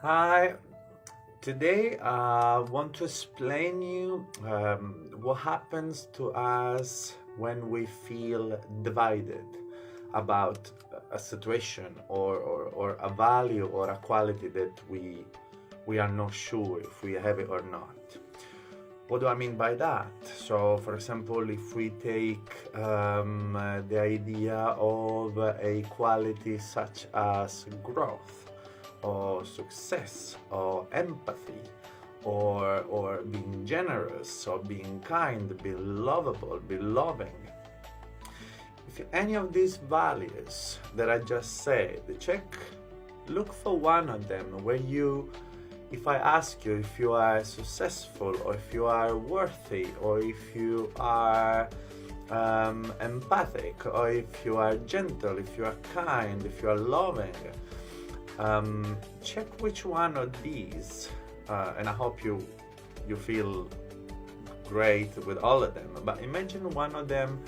Hi, today I want to explain you what happens to us when we feel divided about a situation or a value or a quality that we are not sure if we have it or not. What do I mean by that? So, for example, if we take the idea of a quality such as growth, or success, or empathy, or being generous, or being kind, being lovable, be loving. If any of these values that I just said, look for one of them where if I ask you if you are successful, or if you are worthy, or if you are empathic, or if you are gentle, if you are kind, if you are loving, check which one of these, and I hope you feel great with all of them. But imagine one of them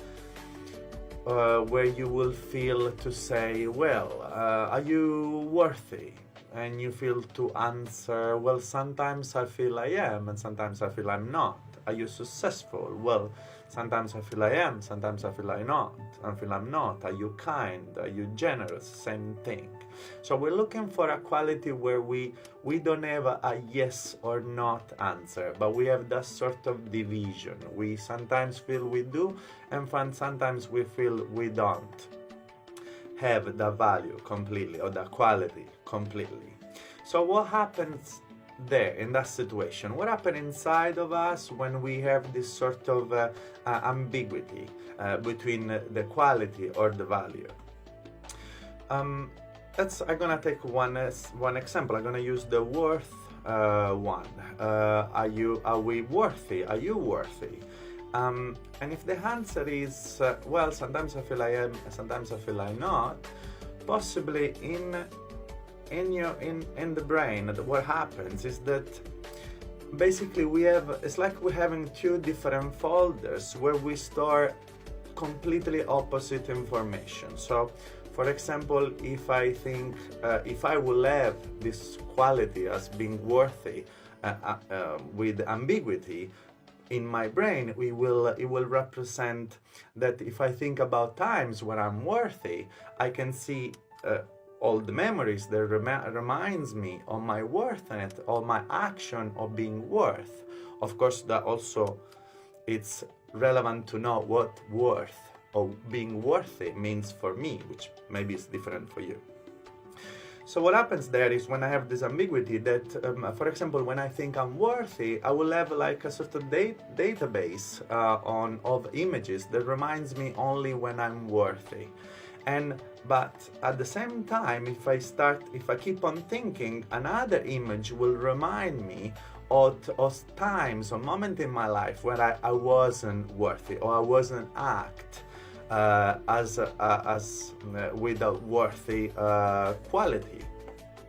where you will feel to say, well, are you worthy? And you feel to answer, well, sometimes I feel I am, and sometimes I feel I'm not. Are you successful? Well, sometimes I feel I am, sometimes I feel I'm not. I'm not. Are you kind? Are you generous? Same thing. So we're looking for a quality where we don't have a yes or not answer, but we have that sort of division. We sometimes feel we do, and sometimes we feel we don't have the value completely, or the quality completely. So what happens there in that situation? What happens inside of us when we have this sort of ambiguity between the quality or the value? I'm gonna take one example. I'm gonna use the worth one. Are we worthy? Are you worthy? And if the answer is well, sometimes I feel I am, sometimes I feel I'm not, possibly in the brain, what happens is that basically it's like we're having two different folders where we store completely opposite information. So, for example, if I think if I will have this quality as being worthy with ambiguity, in my brain, it will represent that if I think about times when I'm worthy, I can see all the memories that reminds me of my worthiness, of my action of being worth. Of course, that also it's relevant to know what worth or being worthy means for me, which maybe is different for you. So what happens there is when I have this ambiguity that, for example, when I think I'm worthy, I will have like a sort of database of images that reminds me only when I'm worthy. But at the same time, if I keep on thinking, another image will remind me of times or moments in my life where I wasn't worthy, or I wasn't with a worthy quality.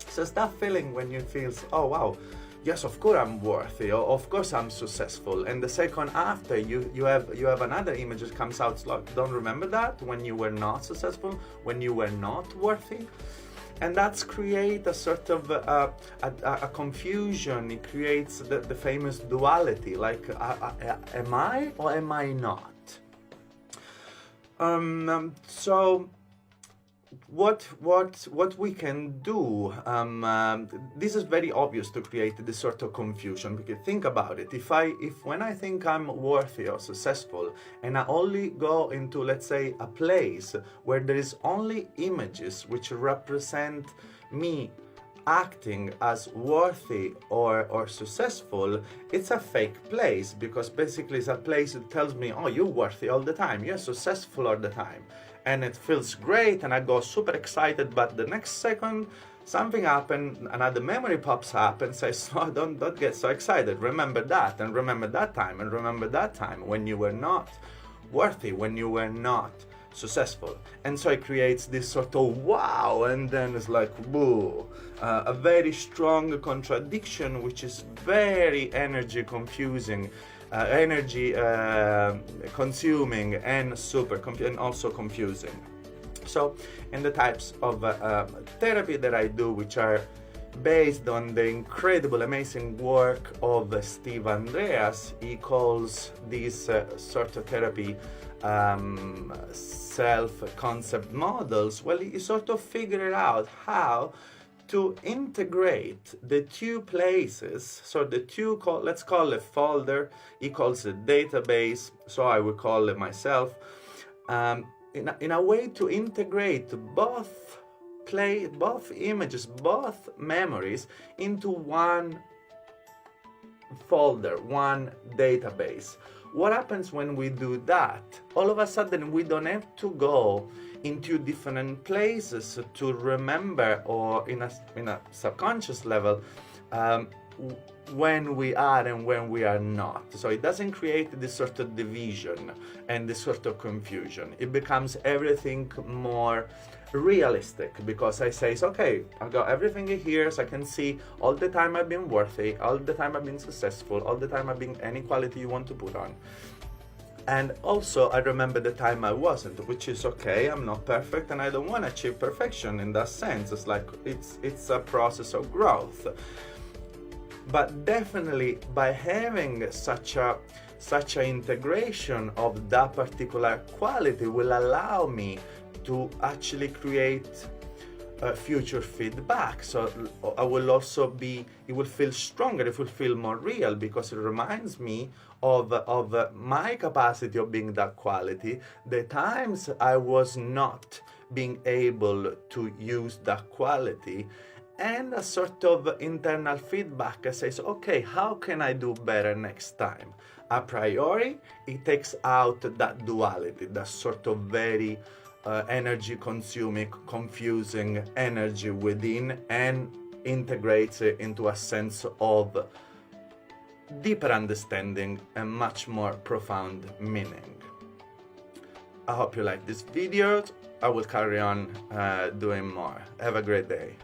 So it's that feeling when you feel, oh wow, yes, of course I'm worthy, or of course I'm successful, and the second after you have another image that comes out like, don't remember that when you were not successful, when you were not worthy. And that's create a sort of a confusion. It creates the famous duality, like am I or am I not? So what we can do, this is very obvious to create this sort of confusion, because think about it. If when I think I'm worthy or successful, and I only go into, let's say, a place where there is only images which represent me acting as worthy or successful, it's a fake place, because basically it's a place that tells me, oh, you're worthy all the time, you're successful all the time, and it feels great, and I go super excited. But the next second something happens, another memory pops up and says, oh, don't get so excited, remember that, and remember that time, and remember that time when you were not worthy, when you were not successful. And so it creates this sort of wow, and then it's like boo, a very strong contradiction, which is very energy consuming, and and also confusing. So in the types of therapy that I do, which are based on the incredible, amazing work of Steve Andreas. He calls this sort of therapy self-concept models. Well, he sort of figured out how to integrate the two places, so the two, let's call it folder, he calls it database, so I would call it myself, in a way to integrate both images, both memories into one folder, one database. What happens when we do that? All of a sudden we don't have to go into different places to remember, or in a subconscious level, when we are and when we are not. So it doesn't create this sort of division and this sort of confusion. It becomes everything more realistic, because I say, okay, I've got everything here, so I can see all the time I've been worthy, all the time I've been successful, all the time I've been any quality you want to put on. And also I remember the time I wasn't, which is okay. I'm not perfect and I don't want to achieve perfection in that sense. It's like it's a process of growth. But definitely by having such a integration of that particular quality will allow me to actually create future feedback. So I will also it will feel stronger, it will feel more real, because it reminds me of my capacity of being that quality, the times I was not being able to use that quality, and a sort of internal feedback that says, okay, how can I do better next time? A priori, it takes out that duality, that sort of very energy consuming, confusing energy within, and integrates it into a sense of deeper understanding and much more profound meaning. I hope you like this video. I will carry on doing more. Have a great day.